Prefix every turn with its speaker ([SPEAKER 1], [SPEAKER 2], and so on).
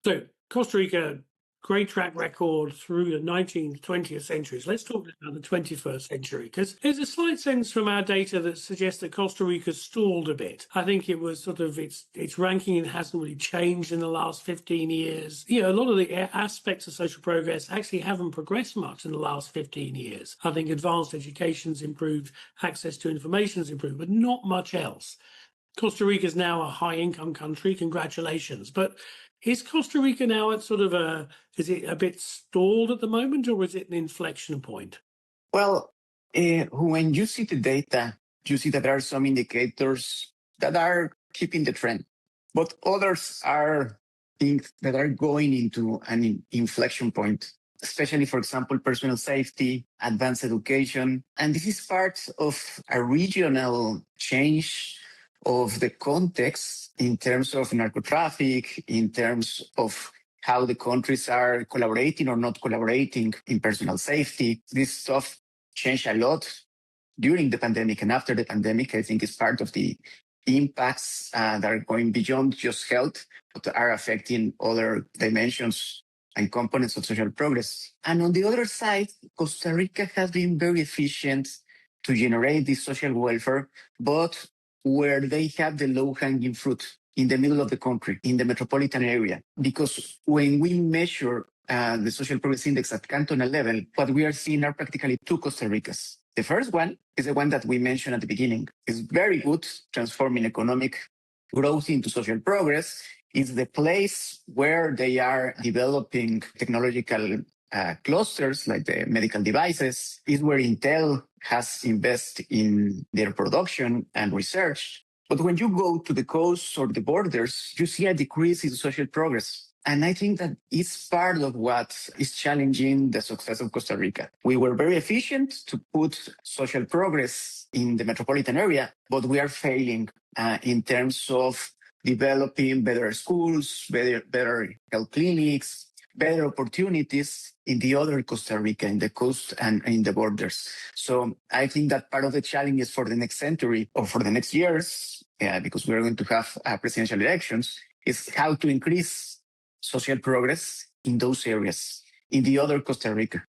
[SPEAKER 1] So Costa Rica, great track record through the 19th, 20th centuries. Let's talk about the 21st century, because there's a slight sense from our data that suggests that Costa Rica stalled a bit. I think it was sort of its ranking hasn't really changed in the last 15 years. You know, a lot of the aspects of social progress actually haven't progressed much in the last 15 years. I think advanced education's improved, access to information's improved, but not much else. Costa Rica is now a high-income country. Congratulations. But is Costa Rica now at sort of is it a bit stalled at the moment, or is it an inflection point?
[SPEAKER 2] Well, when you see the data, you see that there are some indicators that are keeping the trend, but others are things that are going into an inflection point, especially, for example, personal safety, advanced education. And this is part of a regional change of the context in terms of narco traffic, in terms of how the countries are collaborating or not collaborating in personal safety. This stuff changed a lot during the pandemic and after the pandemic. I think it's part of the impacts that are going beyond just health, but are affecting other dimensions and components of social progress. And on the other side, Costa Rica has been very efficient to generate this social welfare, but where they have the low-hanging fruit in the middle of the country, in the metropolitan area. Because when we measure the social progress index at cantonal level, what we are seeing are practically two Costa Ricas. The first one is the one that we mentioned at the beginning. It's very good, transforming economic growth into social progress. It's the place where they are developing technological clusters like the medical devices. Is where Intel has invested in their production and research. But when you go to the coast or the borders, you see a decrease in social progress. And I think that it's part of what is challenging the success of Costa Rica. We were very efficient to put social progress in the metropolitan area, but we are failing in terms of developing better schools, better health clinics, better opportunities in the other Costa Rica, in the coast and in the borders. So I think that part of the challenge is for the next century or for the next years, because we're going to have presidential elections, is how to increase social progress in those areas, in the other Costa Rica.